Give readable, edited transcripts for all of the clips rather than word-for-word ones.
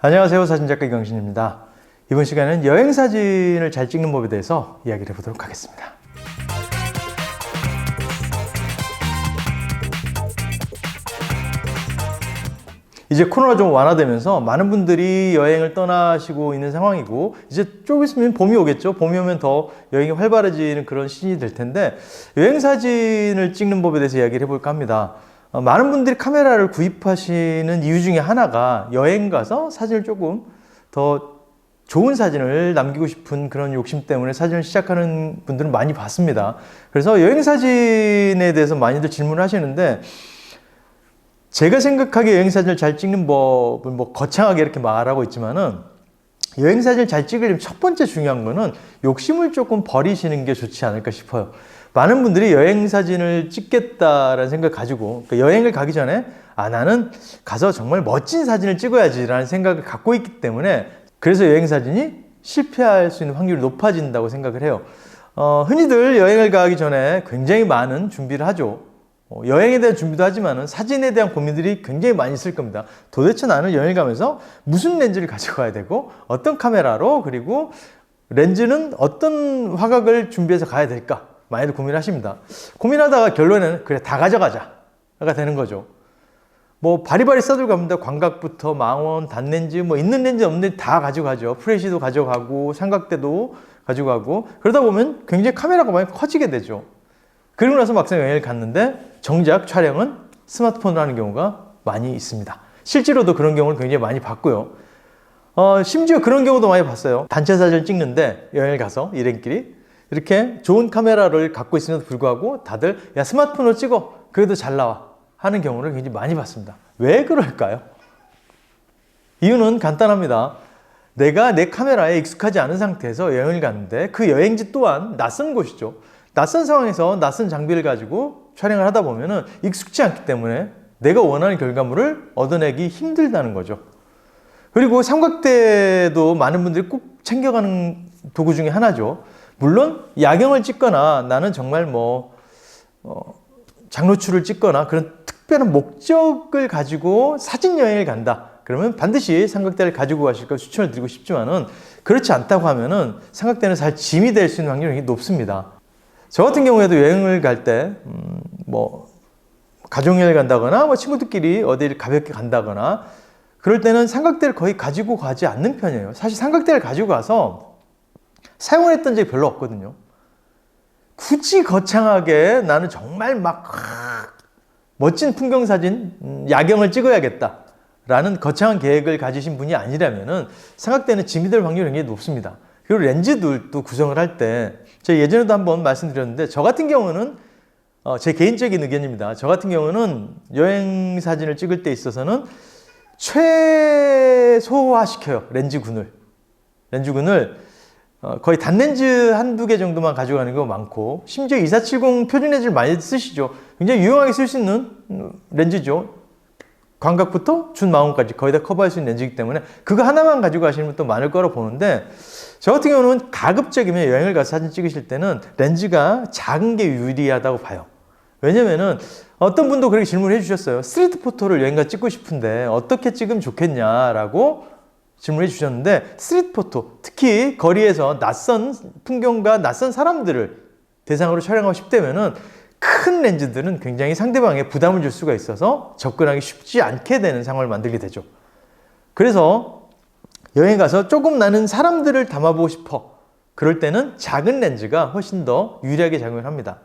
안녕하세요. 사진작가 이광신입니다. 이번 시간은 여행사진을 잘 찍는 법에 대해서 이야기를 해보도록 하겠습니다. 이제 코로나가 좀 완화되면서 많은 분들이 여행을 떠나시고 있는 상황이고, 이제 좀 있으면 봄이 오겠죠. 봄이 오면 더 여행이 활발해지는 그런 시즌이 될 텐데, 여행사진을 찍는 법에 대해서 이야기를 해볼까 합니다. 많은 분들이 카메라를 구입하시는 이유 중에 하나가 여행 가서 사진을 조금 더 좋은 사진을 남기고 싶은 그런 욕심 때문에 사진을 시작하는 분들은 많이 봤습니다. 그래서 여행사진에 대해서 많이들 질문을 하시는데, 제가 생각하기에 여행사진을 잘 찍는 법은 거창하게 이렇게 말하고 있지만은, 여행사진을 잘 찍으려면 첫 번째 중요한 거는 욕심을 조금 버리시는 게 좋지 않을까 싶어요. 많은 분들이 여행사진을 찍겠다라는 생각 가지고, 그러니까 여행을 가기 전에 나는 가서 정말 멋진 사진을 찍어야지 라는 생각을 갖고 있기 때문에, 그래서 여행사진이 실패할 수 있는 확률이 높아진다고 생각을 해요. 흔히들 여행을 가기 전에 굉장히 많은 준비를 하죠. 여행에 대한 준비도 하지만 사진에 대한 고민들이 굉장히 많이 있을 겁니다. 도대체 나는 여행을 가면서 무슨 렌즈를 가지고 가야 되고, 어떤 카메라로, 그리고 렌즈는 어떤 화각을 준비해서 가야 될까? 많이들 고민하십니다. 고민하다가 결론에는 그래 다 가져가자가 되는 거죠. 바리바리 써들고 갑니다. 광각부터 망원, 단렌즈, 있는 렌즈 없는 렌즈 다 가져가죠. 프레시도 가져가고 삼각대도 가져가고, 그러다 보면 굉장히 카메라가 많이 커지게 되죠. 그리고 나서 막상 여행을 갔는데 정작 촬영은 스마트폰으로 하는 경우가 많이 있습니다. 실제로도 그런 경우를 굉장히 많이 봤고요. 심지어 그런 경우도 많이 봤어요. 단체 사진을 찍는데 여행을 가서 일행끼리 이렇게 좋은 카메라를 갖고 있음에도 불구하고 다들 야 스마트폰으로 찍어 그래도 잘 나와 하는 경우를 굉장히 많이 봤습니다. 왜 그럴까요? 이유는 간단합니다. 내가 내 카메라에 익숙하지 않은 상태에서 여행을 갔는데 그 여행지 또한 낯선 곳이죠. 낯선 상황에서 낯선 장비를 가지고 촬영을 하다 보면은 익숙지 않기 때문에 내가 원하는 결과물을 얻어내기 힘들다는 거죠. 그리고 삼각대도 많은 분들이 꼭 챙겨가는 도구 중에 하나죠. 물론 야경을 찍거나 나는 정말 장로추를 찍거나 그런 특별한 목적을 가지고 사진 여행을 간다. 그러면 반드시 삼각대를 가지고 가실 걸 추천을 드리고 싶지만은, 그렇지 않다고 하면은 삼각대는 잘 짐이 될 수 있는 확률이 굉장히 높습니다. 저 같은 경우에도 여행을 갈 때, 가족여행을 간다거나, 친구들끼리 어디를 가볍게 간다거나, 그럴 때는 삼각대를 거의 가지고 가지 않는 편이에요. 사실 삼각대를 가지고 가서 사용을 했던 적이 별로 없거든요. 굳이 거창하게 나는 정말 멋진 풍경 사진, 야경을 찍어야겠다 라는 거창한 계획을 가지신 분이 아니라면은 삼각대는 짐이 될 확률이 굉장히 높습니다. 그리고 렌즈들도 구성을 할 때, 제가 예전에도 한번 말씀드렸는데, 저 같은 경우는 제 개인적인 의견입니다. 저 같은 경우는 여행 사진을 찍을 때 있어서는 최소화시켜요. 렌즈군을 거의 단렌즈 한두 개 정도만 가져가는 경우가 많고, 심지어 2470 표준 렌즈를 많이 쓰시죠. 굉장히 유용하게 쓸 수 있는 렌즈죠. 광각부터 준마운까지 거의 다 커버할 수 있는 렌즈이기 때문에 그거 하나만 가지고 가시는 분도 많을 거라고 보는데, 저 같은 경우는 가급적이면 여행을 가서 사진 찍으실 때는 렌즈가 작은 게 유리하다고 봐요. 왜냐면은 어떤 분도 그렇게 질문을 해주셨어요. 스트리트 포토를 여행 가서 찍고 싶은데 어떻게 찍으면 좋겠냐라고 질문해 주셨는데, 스트리트 포토, 특히 거리에서 낯선 풍경과 낯선 사람들을 대상으로 촬영하고 싶다면은 큰 렌즈들은 굉장히 상대방에 부담을 줄 수가 있어서 접근하기 쉽지 않게 되는 상황을 만들게 되죠. 그래서 여행 가서 조금 나는 사람들을 담아보고 싶어. 그럴 때는 작은 렌즈가 훨씬 더 유리하게 작용을 합니다.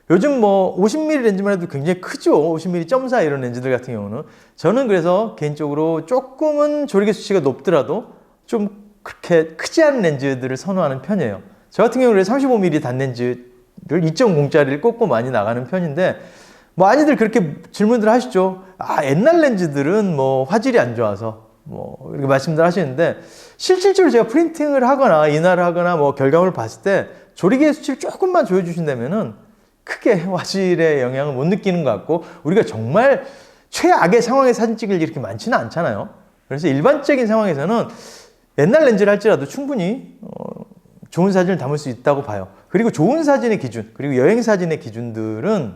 요즘 50mm 렌즈만 해도 굉장히 크죠. 50mm 점사 이런 렌즈들 같은 경우는. 저는 그래서 개인적으로 조금은 조리개 수치가 높더라도 좀 그렇게 크지 않은 렌즈들을 선호하는 편이에요. 저 같은 경우는 35mm 단렌즈를 2.0짜리를 꽂고 많이 나가는 편인데, 많이들 그렇게 질문들 하시죠. 옛날 렌즈들은 화질이 안 좋아서 이렇게 말씀들 하시는데, 실질적으로 제가 프린팅을 하거나 인화를 하거나 결과물을 봤을 때 조리개 수치를 조금만 조여주신다면은 크게 화질에 영향을 못 느끼는 것 같고, 우리가 정말 최악의 상황에 사진 찍을 일이 이렇게 많지는 않잖아요. 그래서 일반적인 상황에서는 옛날 렌즈를 할지라도 충분히 좋은 사진을 담을 수 있다고 봐요. 그리고 좋은 사진의 기준, 그리고 여행 사진의 기준들은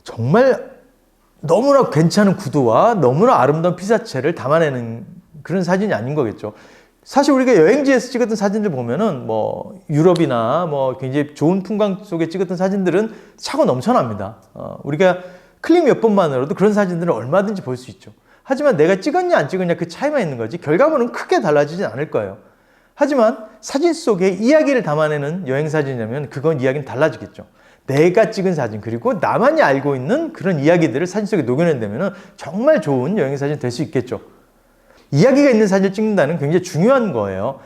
정말 너무나 괜찮은 구도와 너무나 아름다운 피사체를 담아내는 그런 사진이 아닌 거겠죠. 사실 우리가 여행지에서 찍었던 사진들 보면은 뭐 유럽이나 뭐 굉장히 좋은 풍광 속에 찍었던 사진들은 차고 넘쳐납니다. 우리가 클릭 몇 번만으로도 그런 사진들을 얼마든지 볼 수 있죠. 하지만 내가 찍었냐 안 찍었냐 그 차이만 있는 거지 결과물은 크게 달라지진 않을 거예요. 하지만 사진 속에 이야기를 담아내는 여행 사진이라면 그건 이야기는 달라지겠죠. 내가 찍은 사진 그리고 나만이 알고 있는 그런 이야기들을 사진 속에 녹여낸다면 정말 좋은 여행 사진 될 수 있겠죠. 이야기가 있는 사진을 찍는다는 굉장히 중요한 거예요.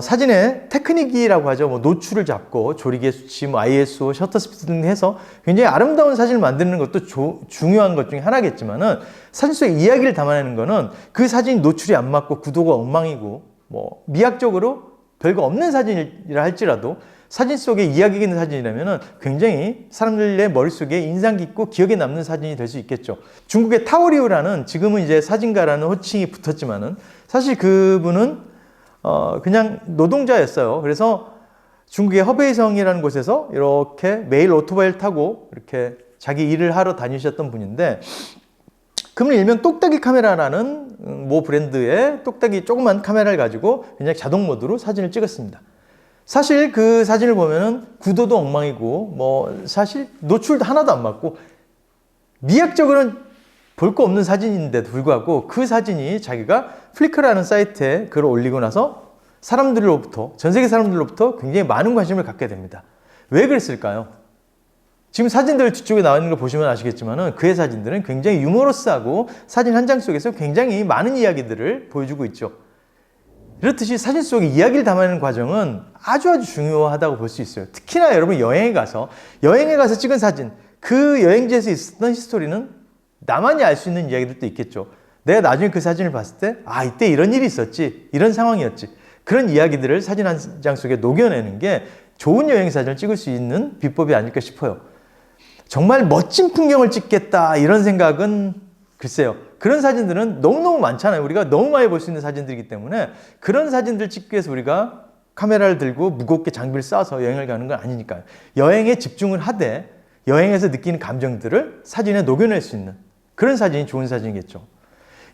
사진의 테크닉이라고 하죠. 뭐 노출을 잡고 조리개 수치, 뭐 ISO, 셔터 스피드 등 해서 굉장히 아름다운 사진을 만드는 것도 중요한 것 중에 하나겠지만은 사진 속에 이야기를 담아내는 거는 그 사진이 노출이 안 맞고 구도가 엉망이고 뭐 미학적으로 별거 없는 사진이라 할지라도 사진 속에 이야기가 있는 사진이라면 굉장히 사람들의 머릿속에 인상 깊고 기억에 남는 사진이 될 수 있겠죠. 중국의 타오리우라는 지금은 이제 사진가라는 호칭이 붙었지만은 사실 그분은 그냥 노동자였어요. 그래서 중국의 허베이성이라는 곳에서 이렇게 매일 오토바이를 타고 이렇게 자기 일을 하러 다니셨던 분인데 그분은 일명 똑딱이 카메라라는 모 브랜드의 똑딱이 조그만 카메라를 가지고 그냥 자동 모드로 사진을 찍었습니다. 사실 그 사진을 보면은 구도도 엉망이고 뭐 사실 노출도 하나도 안 맞고 미학적으로는 볼 거 없는 사진인데도 불구하고 그 사진이 자기가 플리커라는 사이트에 글을 올리고 나서 사람들로부터 전 세계 사람들로부터 굉장히 많은 관심을 갖게 됩니다. 왜 그랬을까요? 지금 사진들 뒤쪽에 나와 있는 거 보시면 아시겠지만은 그의 사진들은 굉장히 유머러스하고 사진 한 장 속에서 굉장히 많은 이야기들을 보여주고 있죠. 이렇듯이 사진 속에 이야기를 담아내는 과정은 아주 중요하다고 볼 수 있어요. 특히나 여러분 여행에 가서 찍은 사진, 그 여행지에서 있었던 히스토리는 나만이 알 수 있는 이야기들도 있겠죠. 내가 나중에 그 사진을 봤을 때 이때 이런 일이 있었지, 이런 상황이었지. 그런 이야기들을 사진 한 장 속에 녹여내는 게 좋은 여행 사진을 찍을 수 있는 비법이 아닐까 싶어요. 정말 멋진 풍경을 찍겠다 이런 생각은 글쎄요. 그런 사진들은 너무너무 많잖아요. 우리가 너무 많이 볼 수 있는 사진들이기 때문에 그런 사진들 찍기 위해서 우리가 카메라를 들고 무겁게 장비를 싸서 여행을 가는 건 아니니까요. 여행에 집중을 하되 여행에서 느끼는 감정들을 사진에 녹여낼 수 있는 그런 사진이 좋은 사진이겠죠.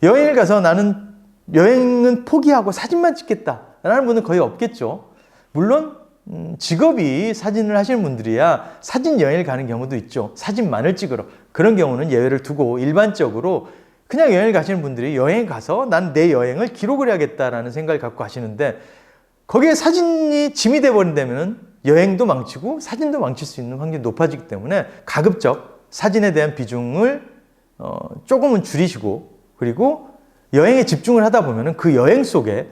여행을 가서 나는 여행은 포기하고 사진만 찍겠다라는 분은 거의 없겠죠. 물론 직업이 사진을 하시는 분들이야 사진 여행을 가는 경우도 있죠. 사진만을 찍으러. 그런 경우는 예외를 두고 일반적으로 그냥 여행을 가시는 분들이 여행 가서 난 내 여행을 기록을 해야겠다라는 생각을 갖고 가시는데 거기에 사진이 짐이 돼버린다면 여행도 망치고 사진도 망칠 수 있는 확률이 높아지기 때문에 가급적 사진에 대한 비중을 조금은 줄이시고 그리고 여행에 집중을 하다 보면 그 여행 속에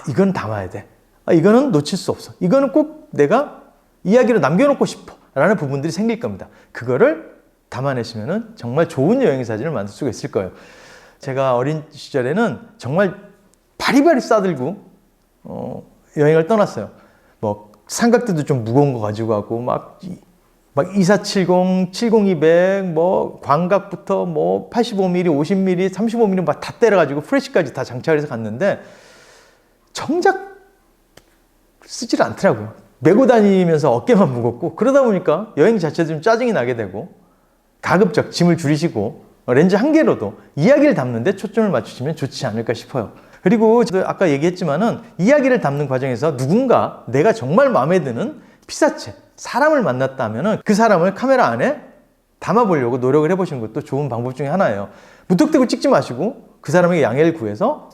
이건 담아야 돼. 이거는 놓칠 수 없어. 이거는 꼭 내가 이야기로 남겨놓고 싶어 라는 부분들이 생길 겁니다. 그거를 담아내시면 정말 좋은 여행 사진을 만들 수가 있을 거예요. 제가 어린 시절에는 정말 바리바리 싸들고 여행을 떠났어요. 뭐 삼각대도 좀 무거운 거 가지고 가고 막 2470, 70200, 뭐 광각부터 뭐 85mm, 50mm, 35mm 막 다 때려가지고 프레시까지 다 장착해서 갔는데 정작 쓰질 않더라고요. 메고 다니면서 어깨만 무겁고 그러다 보니까 여행 자체도 좀 짜증이 나게 되고 가급적 짐을 줄이시고 렌즈 한 개로도 이야기를 담는데 초점을 맞추시면 좋지 않을까 싶어요. 그리고 저도 아까 얘기했지만은 이야기를 담는 과정에서 누군가 내가 정말 마음에 드는 피사체, 사람을 만났다 하면은 그 사람을 카메라 안에 담아보려고 노력을 해보시는 것도 좋은 방법 중에 하나예요. 무턱대고 찍지 마시고 그 사람에게 양해를 구해서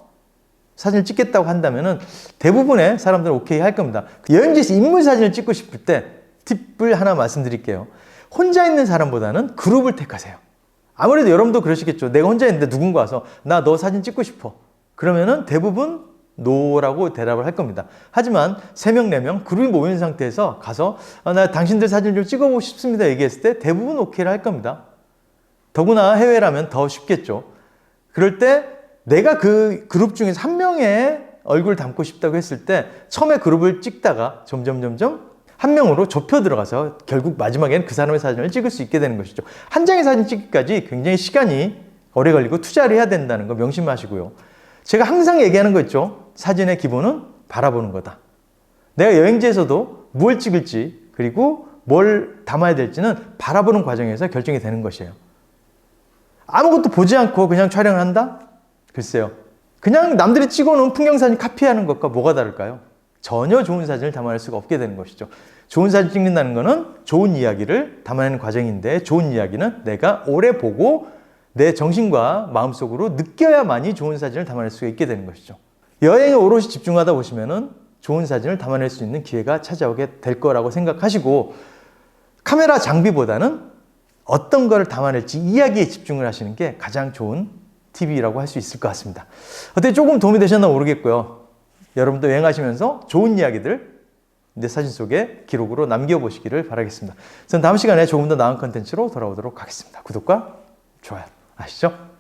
사진을 찍겠다고 한다면은 대부분의 사람들은 오케이 할 겁니다. 여행지에서 인물 사진을 찍고 싶을 때 팁을 하나 말씀드릴게요. 혼자 있는 사람보다는 그룹을 택하세요. 아무래도 여러분도 그러시겠죠. 내가 혼자 있는데 누군가 와서 나 너 사진 찍고 싶어. 그러면은 대부분 노라고 대답을 할 겁니다. 하지만 3명, 4명 그룹이 모인 상태에서 가서 나 당신들 사진 좀 찍어보고 싶습니다 얘기했을 때 대부분 오케이를 할 겁니다. 더구나 해외라면 더 쉽겠죠. 그럴 때 내가 그 그룹 중에서 한 명의 얼굴을 담고 싶다고 했을 때 처음에 그룹을 찍다가 점점 한 명으로 좁혀 들어가서 결국 마지막에는 그 사람의 사진을 찍을 수 있게 되는 것이죠. 한 장의 사진 찍기까지 굉장히 시간이 오래 걸리고 투자를 해야 된다는 거 명심하시고요. 제가 항상 얘기하는 거 있죠. 사진의 기본은 바라보는 거다. 내가 여행지에서도 뭘 찍을지 그리고 뭘 담아야 될지는 바라보는 과정에서 결정이 되는 것이에요. 아무것도 보지 않고 그냥 촬영을 한다? 글쎄요. 그냥 남들이 찍어놓은 풍경사진 카피하는 것과 뭐가 다를까요? 전혀 좋은 사진을 담아낼 수가 없게 되는 것이죠. 좋은 사진 찍는다는 것은 좋은 이야기를 담아내는 과정인데, 좋은 이야기는 내가 오래 보고 내 정신과 마음속으로 느껴야만이 좋은 사진을 담아낼 수 있게 되는 것이죠. 여행에 오롯이 집중하다 보시면은 좋은 사진을 담아낼 수 있는 기회가 찾아오게 될 거라고 생각하시고, 카메라 장비보다는 어떤 거를 담아낼지 이야기에 집중을 하시는 게 가장 좋은 팁이라고 할 수 있을 것 같습니다. 어떻게 조금 도움이 되셨나 모르겠고요. 여러분도 여행하시면서 좋은 이야기들 내 사진 속에 기록으로 남겨보시기를 바라겠습니다. 저는 다음 시간에 조금 더 나은 컨텐츠로 돌아오도록 하겠습니다. 구독과 좋아요 아시죠?